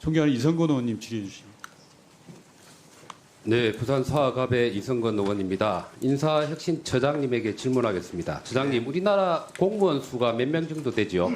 존경하는 이성건 의원님 질의해 주십니다. 네, 부산 서하갑의 이성건 의원입니다. 인사혁신처장님에게 질문하겠습니다. 처장님, 우리나라 공무원 수가 몇 명 정도 되지요?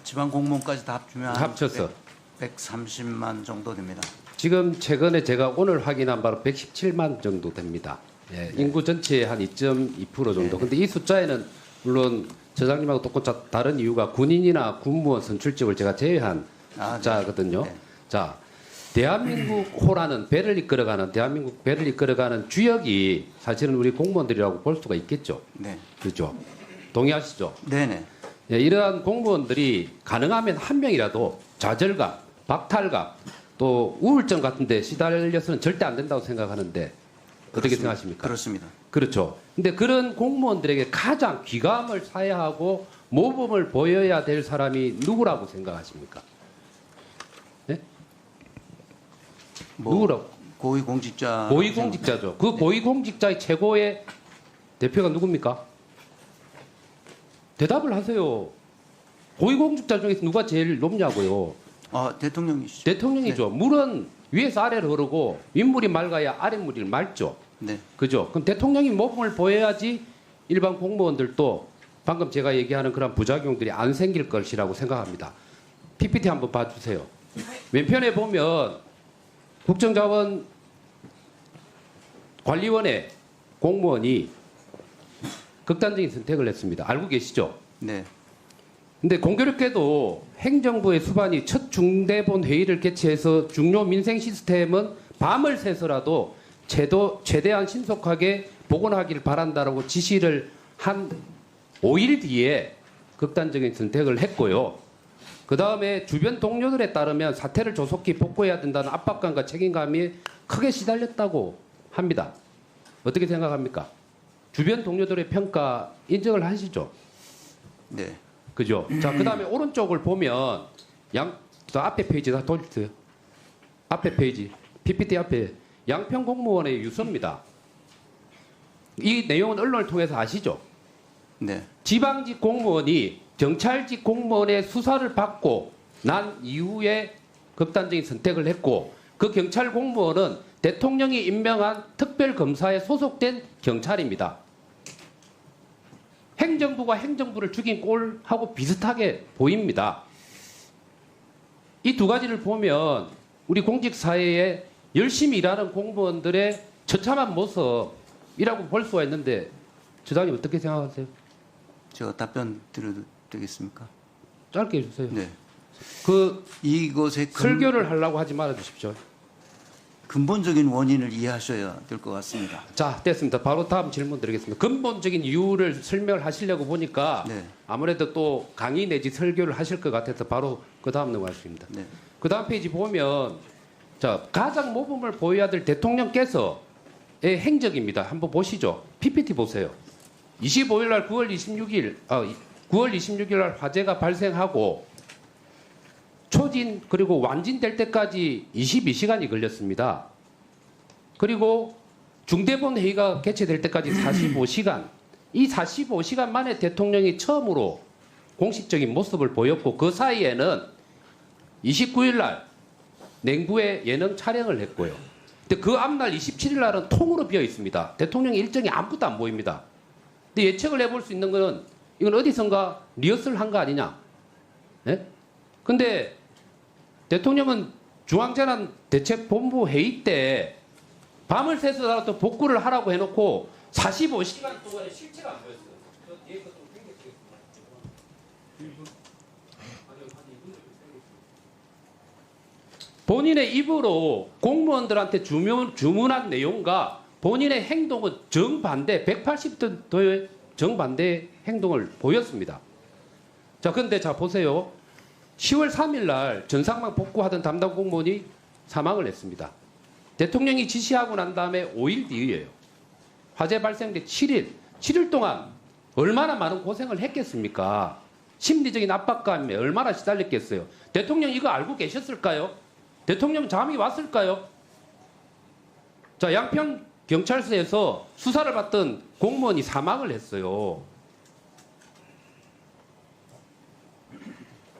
지방 공무원까지 다 합치면 합쳐서 130만 정도 됩니다. 지금 최근에 제가 오늘 확인한 바로 117만 정도 됩니다. 예, 인구 전체의 한 2.2% 정도. 근데 이 숫자에는 물론 처장님하고 똑같이 다른 이유가 군인이나 군무원 선출직을 제가 제외한 숫자거든요. 네. 자, 대한민국 호라는 배를 이끌어가는 대한민국 배를 이끌어가는 주역이 사실은 우리 공무원들이라고 볼 수가 있겠죠. 네. 그렇죠. 동의하시죠? 네네. 예, 이러한 공무원들이 가능하면 한 명이라도 좌절감, 박탈감, 또 우울증 같은 데 시달려서는 절대 안 된다고 생각하는데 어떻게 생각하십니까? 그렇습니다. 그렇죠. 근데 그런 공무원들에게 가장 귀감을 사야 하고 모범을 보여야 될 사람이 누구라고 생각하십니까? 네? 누구라고? 고위공직자. 고위공직자죠. 그 고위공직자의 최고의 대표가 누굽니까? 대답을 하세요. 고위공직자 중에서 누가 제일 높냐고요. 대통령이시죠. 대통령이죠. 물은 위에서 아래로 흐르고 윗물이 맑아야 아랫물이 맑죠. 네. 그죠? 그럼 대통령이 모범을 보여야지 일반 공무원들도 방금 제가 얘기하는 그런 부작용들이 안 생길 것이라고 생각합니다. PPT 한번 봐주세요. 왼편에 보면 국정자원 관리원의 공무원이 극단적인 선택을 했습니다. 알고 계시죠? 네. 근데 공교롭게도 행정부의 수반이 첫 중대본 회의를 개최해서 중요 민생 시스템은 밤을 새서라도 최대한 신속하게 복원하기를 바란다라고 지시를 한 5일 뒤에 극단적인 선택을 했고요. 그 다음에 주변 동료들에 따르면 사태를 조속히 복구해야 된다는 압박감과 책임감이 크게 시달렸다고 합니다. 어떻게 생각합니까? 주변 동료들의 평가 인정을 하시죠? 네. 그죠? 자, 그 다음에 오른쪽을 보면 저 앞에 페이지 다 돌려주세요. 앞에 페이지. PPT 앞에 양평 공무원의 유서입니다. 이 내용은 언론을 통해서 아시죠? 네. 지방직 공무원이 경찰직 공무원의 수사를 받고 난 이후에 극단적인 선택을 했고 그 경찰 공무원은 대통령이 임명한 특별검사에 소속된 경찰입니다. 행정부가 행정부를 죽인 꼴하고 비슷하게 보입니다. 이 두 가지를 보면 우리 공직사회에 열심히 일하는 공무원들의 처참한 모습이라고 볼 수가 있는데 처장님 어떻게 생각하세요? 제가 답변 드려도 되겠습니까? 짧게 해주세요. 네. 그 이것의 설교를 하려고 하지 말아 주십시오. 근본적인 원인을 이해하셔야 될 것 같습니다. 자, 됐습니다. 바로 다음 질문 드리겠습니다. 근본적인 이유를 설명을 하시려고 보니까 네. 아무래도 또 강의 내지 설교를 하실 것 같아서 바로 그 다음 넘어가겠습니다. 네. 그 다음 페이지 보면 자, 가장 모범을 보여야 될 대통령께서의 행적입니다. 한번 보시죠. PPT 보세요. 25일 날 9월 26일 날 화재가 발생하고 초진 그리고 완진될 때까지 22시간이 걸렸습니다. 그리고 중대본 회의가 개최될 때까지 45시간. 이 45시간 만에 대통령이 처음으로 공식적인 모습을 보였고 그 사이에는 29일 날 냉부의 예능 촬영을 했고요. 근데 그 앞날 27일 날은 통으로 비어 있습니다. 대통령 일정이 아무것도 안 보입니다. 근데 예측을 해볼 수 있는 거는 이건 어디선가 리허설 한 거 아니냐. 네? 근데 대통령은 중앙재난대책본부 회의 때 밤을 새서라도 복구를 하라고 해놓고 45시간 동안에 실체가 안 보였어요. 저 뒤에 것좀 챙겨주겠습니다. 본인의 입으로 공무원들한테 주문한 내용과 본인의 행동은 정반대, 180도의 정반대 행동을 보였습니다. 자, 근데 자, 보세요. 10월 3일 날 전상망 복구하던 담당 공무원이 사망을 했습니다. 대통령이 지시하고 난 다음에 5일 뒤에요. 화재 발생된 7일 동안 얼마나 많은 고생을 했겠습니까? 심리적인 압박감에 얼마나 시달렸겠어요. 대통령 이거 알고 계셨을까요? 대통령 잠이 왔을까요? 자, 양평 경찰서에서 수사를 받던 공무원이 사망을 했어요.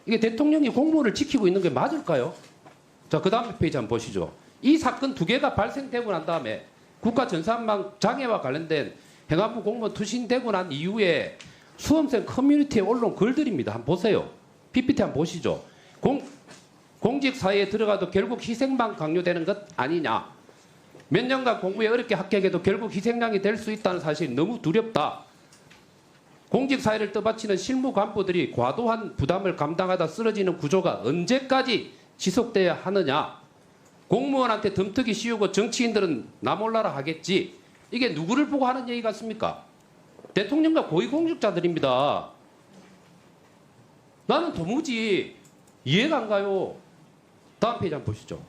이게 대통령이 공무원을 지키고 있는 게 맞을까요? 자, 그 다음 페이지 한번 보시죠. 이 사건 두 개가 발생되고 난 다음에 국가 전산망 장애와 관련된 행안부 공무원 투신되고 난 이후에 수험생 커뮤니티에 올라온 글들입니다. 한번 보세요. PPT 한번 보시죠. 공직 사회에 들어가도 결국 희생만 강요되는 것 아니냐. 몇 년간 공부에 어렵게 합격해도 결국 희생양이 될 수 있다는 사실이 너무 두렵다. 공직 사회를 떠받치는 실무 간부들이 과도한 부담을 감당하다 쓰러지는 구조가 언제까지 지속돼야 하느냐. 공무원한테 덤트기 씌우고 정치인들은 나 몰라라 하겠지. 이게 누구를 보고 하는 얘기 같습니까? 대통령과 고위공직자들입니다. 나는 도무지 이해가 안 가요. 다음 페이지 한번 보시죠.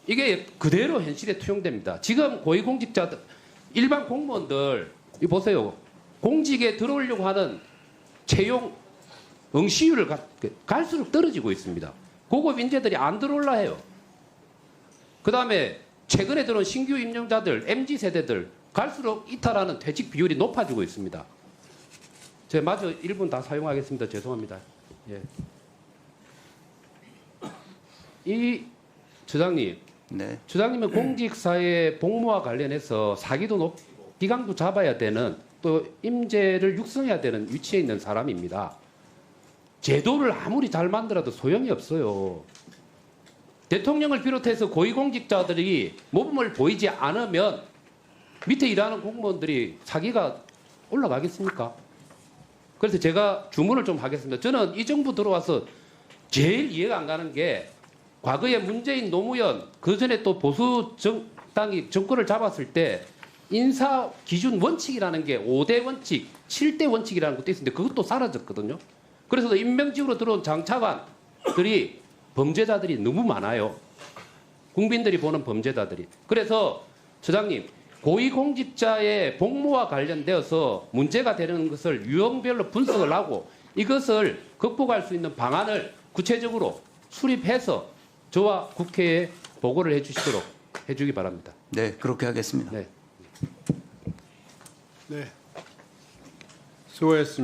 이게 그대로 현실에 투영됩니다. 지금 고위공직자들, 일반 공무원들, 이 보세요. 공직에 들어오려고 하는 채용 응시율을 갈수록 떨어지고 있습니다. 고급 인재들이 안 들어올라 해요. 그 다음에 최근에 들어온 신규 임용자들, MZ세대들 갈수록 이탈하는 퇴직 비율이 높아지고 있습니다. 제가 마저 1분 다 사용하겠습니다. 죄송합니다. 예. 이 처장님, 네. 처장님은 공직사회 복무와 관련해서 사기도 높이고 기강도 잡아야 되는 또 임재를 육성해야 되는 위치에 있는 사람입니다. 제도를 아무리 잘 만들어도 소용이 없어요. 대통령을 비롯해서 고위공직자들이 모범을 보이지 않으면 밑에 일하는 공무원들이 사기가 올라가겠습니까? 그래서 제가 주문을 좀 하겠습니다. 저는 이 정부 들어와서 제일 이해가 안 가는 게 과거에 문재인, 노무현, 그 전에 또 보수 정당이 정권을 잡았을 때 인사 기준 원칙이라는 게 5대 원칙, 7대 원칙이라는 것도 있었는데 그것도 사라졌거든요. 그래서 임명직으로 들어온 장차관들이 범죄자들이 너무 많아요. 국민들이 보는 범죄자들이. 그래서 처장님, 고위공직자의 복무와 관련되어서 문제가 되는 것을 유형별로 분석을 하고 이것을 극복할 수 있는 방안을 구체적으로 수립해서 저와 국회에 보고를 해주시도록 해주기 바랍니다. 네, 그렇게 하겠습니다. 네. 네. 수고했습니다.